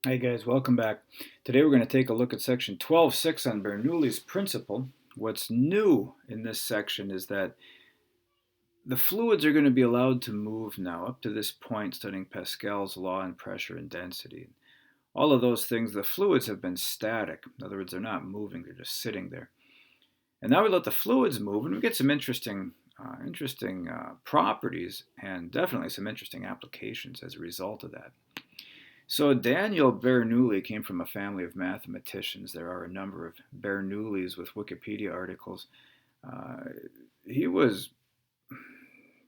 Hey guys, welcome back. Today we're going to take a look at section 12.6 on Bernoulli's principle. What's new in this section is that the fluids are going to be allowed to move now. Up to this point, studying Pascal's law and pressure and density. All of those things, the fluids have been static. In other words, they're not moving, they're just sitting there. And now we let the fluids move and we get some interesting properties and definitely some interesting applications as a result of that. So Daniel Bernoulli came from a family of mathematicians. There are a number of Bernoullis with Wikipedia articles. Uh, he was,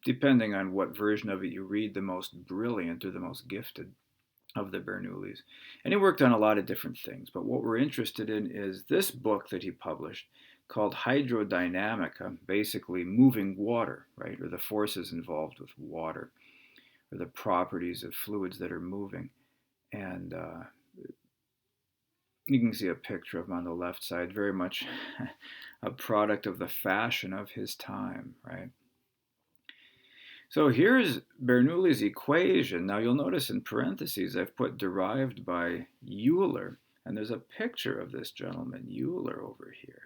depending on what version of it you read, the most brilliant or the most gifted of the Bernoullis. And he worked on a lot of different things. But what we're interested in is this book that he published called Hydrodynamica, basically moving water, right? Or the forces involved with water, or the properties of fluids that are moving. And you can see a picture of him on the left side, very much a product of the fashion of his time, right? So here's Bernoulli's equation. Now you'll notice in parentheses I've put derived by Euler, and there's a picture of this gentleman, Euler, over here.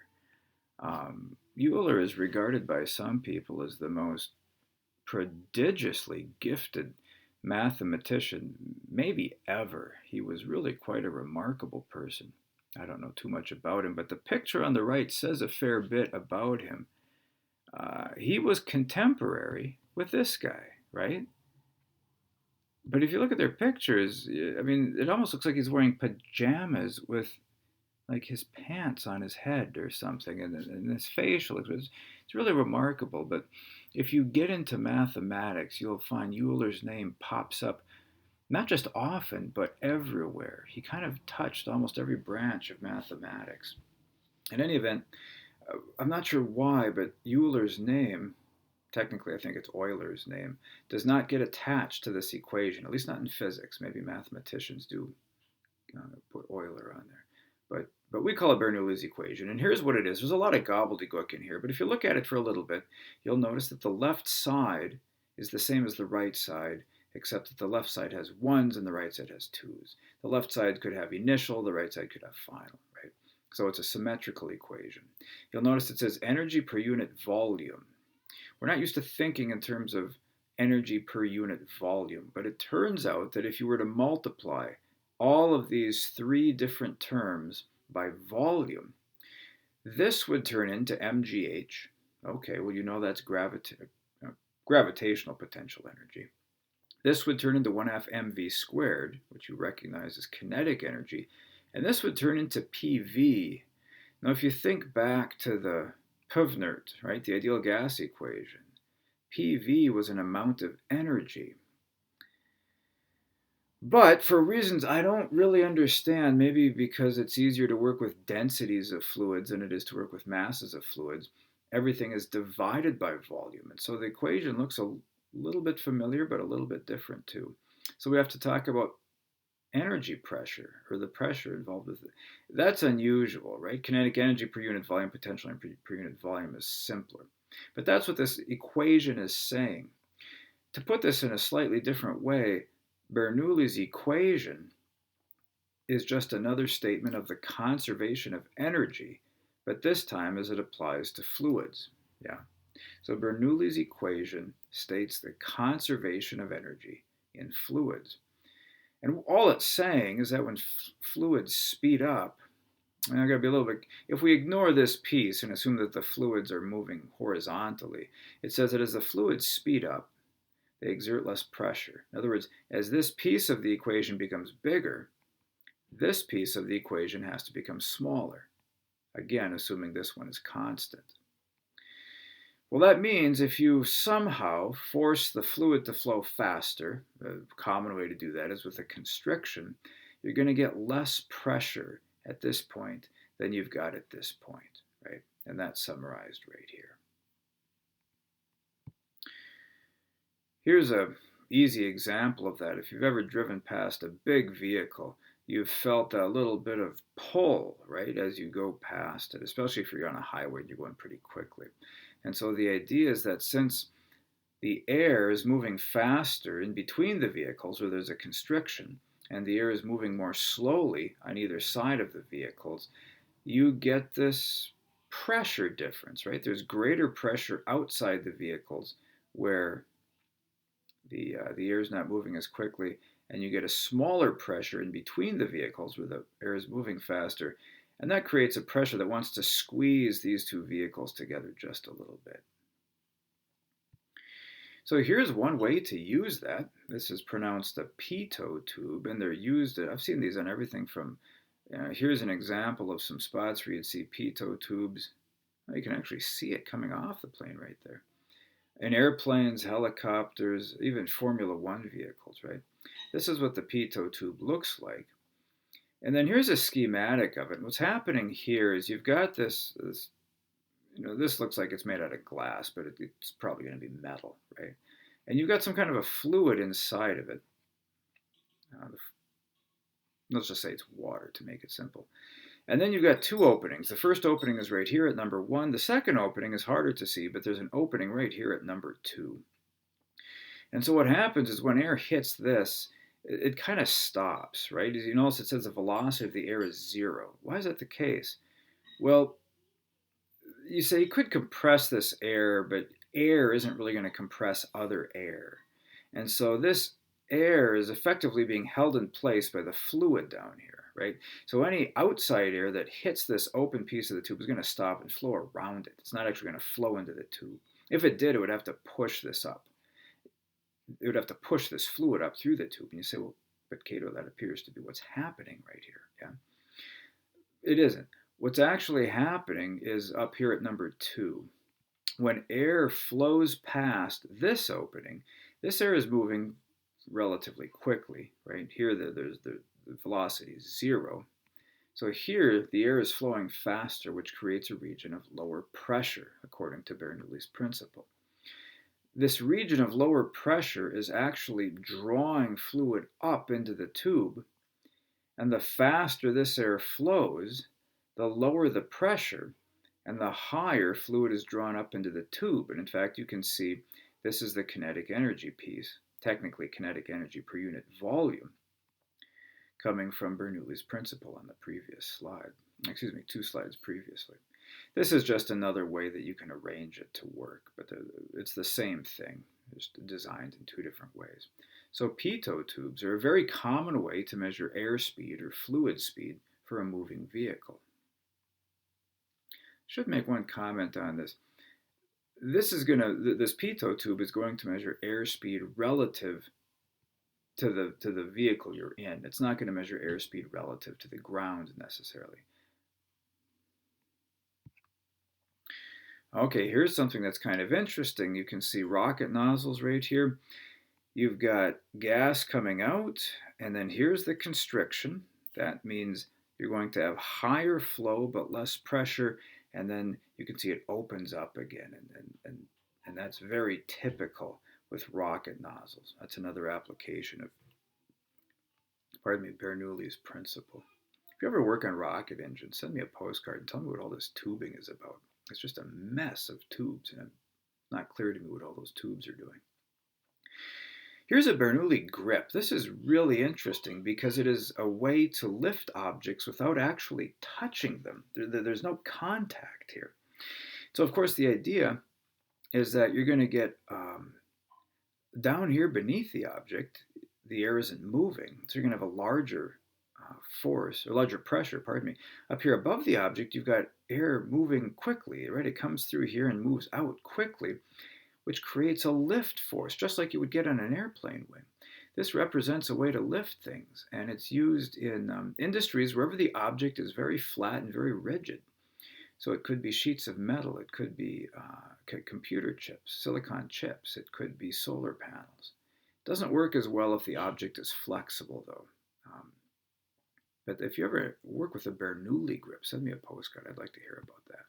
Euler is regarded by some people as the most prodigiously gifted mathematician maybe ever. He was really quite a remarkable person. I don't know too much about him, but the picture on the right says a fair bit about him. He was contemporary with this guy, right? But if you look at their pictures, I mean, it almost looks like he's wearing pajamas with like his pants on his head or something, and his facial it's really remarkable. But if you get into mathematics, you'll find Euler's name pops up not just often, but everywhere. He kind of touched almost every branch of mathematics. In any event, I'm not sure why, but Euler's name, technically I think it's Euler's name, does not get attached to this equation, at least not in physics. Maybe mathematicians do put Euler on there. But we call it Bernoulli's equation. And here's what it is. There's a lot of gobbledygook in here, but if you look at it for a little bit, you'll notice that the left side is the same as the right side, except that the left side has ones and the right side has twos. The left side could have initial, the right side could have final, right? So it's a symmetrical equation. You'll notice it says energy per unit volume. We're not used to thinking in terms of energy per unit volume, but it turns out that if you were to multiply all of these three different terms by volume, this would turn into mgh. Okay, well, you know that's gravitational potential energy. This would turn into 1 half mv squared, which you recognize as kinetic energy, and this would turn into PV. Now, if you think back to the Pvnert, right, the ideal gas equation, PV was an amount of energy. But for reasons I don't really understand, maybe because it's easier to work with densities of fluids than it is to work with masses of fluids, everything is divided by volume. And so the equation looks a little bit familiar, but a little bit different too. So we have to talk about energy pressure, or the pressure involved with it. That's unusual, right? Kinetic energy per unit volume, potential energy per unit volume is simpler. But that's what this equation is saying. To put this in a slightly different way, Bernoulli's equation is just another statement of the conservation of energy, but this time as it applies to fluids. Yeah. So Bernoulli's equation states the conservation of energy in fluids. And all it's saying is that when fluids speed up, and I gotta be a little bit, if we ignore this piece and assume that the fluids are moving horizontally, it says that as the fluids speed up, they exert less pressure. In other words, as this piece of the equation becomes bigger, this piece of the equation has to become smaller. Again, assuming this one is constant. Well, that means if you somehow force the fluid to flow faster, the common way to do that is with a constriction, you're going to get less pressure at this point than you've got at this point, right? And that's summarized right here. Here's a easy example of that. If you've ever driven past a big vehicle, you've felt a little bit of pull, right, as you go past it, especially if you're on a highway and you're going pretty quickly. And so the idea is that since the air is moving faster in between the vehicles where there's a constriction, and the air is moving more slowly on either side of the vehicles, you get this pressure difference, right? There's greater pressure outside the vehicles where the air is not moving as quickly, and you get a smaller pressure in between the vehicles where the air is moving faster, and that creates a pressure that wants to squeeze these two vehicles together just a little bit. So here's one way to use that. This is pronounced a pitot tube, and they're used, I've seen these on everything from, here's an example of some spots where you'd see pitot tubes. You can actually see it coming off the plane right there. In airplanes, helicopters, even Formula One vehicles, right? This is what the pitot tube looks like. And then here's a schematic of it. And what's happening here is you've got this, this looks like it's made out of glass, but it's probably going to be metal, right? And you've got some kind of a fluid inside of it. Let's just say it's water to make it simple. And then you've got two openings. The first opening is right here at number 1. The second opening is harder to see, but there's an opening right here at number 2. And so what happens is when air hits this, it kind of stops, right? As you notice, it says the velocity of the air is 0. Why is that the case? Well, you say you could compress this air, but air isn't really going to compress other air. And so this air is effectively being held in place by the fluid down here, right? So any outside air that hits this open piece of the tube is going to stop and flow around it. It's not actually going to flow into the tube. If it did, it would have to push this up. It would have to push this fluid up through the tube. And you say, well, but Cato, that appears to be what's happening right here. Yeah, it isn't. What's actually happening is up here at number 2. When air flows past this opening, this air is moving relatively quickly, right? Here, there's the velocity is 0. So here, the air is flowing faster, which creates a region of lower pressure, according to Bernoulli's principle. This region of lower pressure is actually drawing fluid up into the tube, and the faster this air flows, the lower the pressure, and the higher fluid is drawn up into the tube. And in fact, you can see this is the kinetic energy piece, technically kinetic energy per unit volume, coming from Bernoulli's principle on the previous slide. Excuse me, 2 slides previously. This is just another way that you can arrange it to work, but it's the same thing, just designed in 2 different ways. So pitot tubes are a very common way to measure airspeed or fluid speed for a moving vehicle. Should make one comment on this. This pitot tube is going to measure airspeed relative to the vehicle you're in. It's not going to measure airspeed relative to the ground necessarily. Okay, here's something that's kind of interesting. You can see rocket nozzles right here. You've got gas coming out, and then here's the constriction. That means you're going to have higher flow but less pressure, and then you can see it opens up again, and that's very typical with rocket nozzles. That's another application of, Bernoulli's principle. If you ever work on rocket engines, send me a postcard and tell me what all this tubing is about. It's just a mess of tubes, and it's not clear to me what all those tubes are doing. Here's a Bernoulli grip. This is really interesting because it is a way to lift objects without actually touching them. There's no contact here. So, of course, the idea is that you're going to get down here beneath the object, the air isn't moving. So you're going to have a larger force, or larger pressure, Up here above the object, you've got air moving quickly, right? It comes through here and moves out quickly, which creates a lift force, just like you would get on an airplane wing. This represents a way to lift things, and it's used in industries wherever the object is very flat and very rigid. So it could be sheets of metal, it could be computer chips, silicon chips, it could be solar panels. It doesn't work as well if the object is flexible, though. But if you ever work with a Bernoulli grip, send me a postcard. I'd like to hear about that.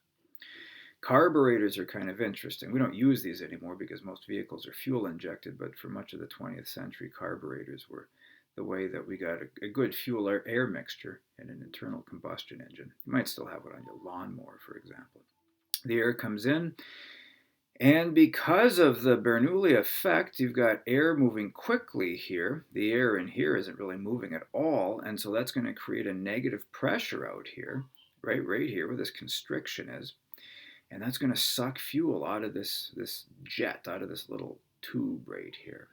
Carburetors are kind of interesting. We don't use these anymore because most vehicles are fuel injected, but for much of the 20th century, carburetors were the way that we got a good fuel air mixture in an internal combustion engine. You might still have it on your lawnmower, for example. The air comes in, And because of the Bernoulli effect, you've got air moving quickly here. The air in here isn't really moving at all, and so that's going to create a negative pressure out here, right here where this constriction is. And that's going to suck fuel out of this jet, out of this little tube right here.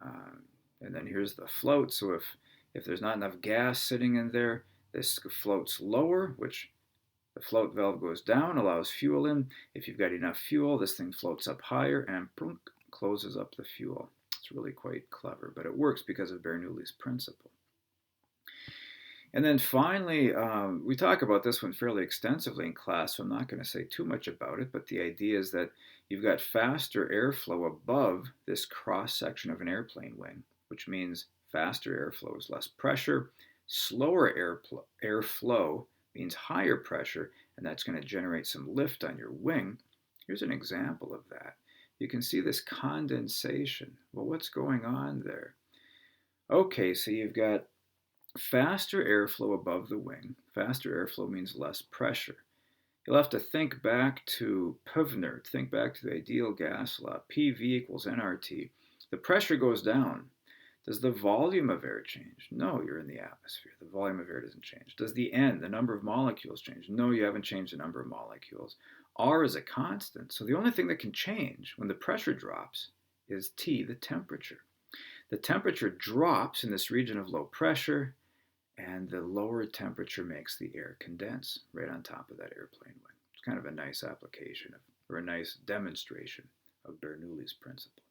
Um, and then here's the float. So if there's not enough gas sitting in there, this floats lower, which the float valve goes down, allows fuel in. If you've got enough fuel, this thing floats up higher and boom, closes up the fuel. It's really quite clever, but it works because of Bernoulli's principle. And then finally, we talk about this one fairly extensively in class, so I'm not going to say too much about it, but the idea is that you've got faster airflow above this cross section of an airplane wing, which means faster airflow is less pressure. Slower airflow means higher pressure, and that's going to generate some lift on your wing. Here's an example of that. You can see this condensation. Well, what's going on there? Okay, so you've got faster airflow above the wing. Faster airflow means less pressure. You'll have to think back to Puvner, think back to the ideal gas law, PV equals nRT. The pressure goes down. Does the volume of air change? No, you're in the atmosphere. The volume of air doesn't change. Does the N, the number of molecules, change? No, you haven't changed the number of molecules. R is a constant, so the only thing that can change when the pressure drops is T, the temperature. The temperature drops in this region of low pressure, and the lower temperature makes the air condense right on top of that airplane wing. It's kind of a nice application or a nice demonstration of Bernoulli's principle.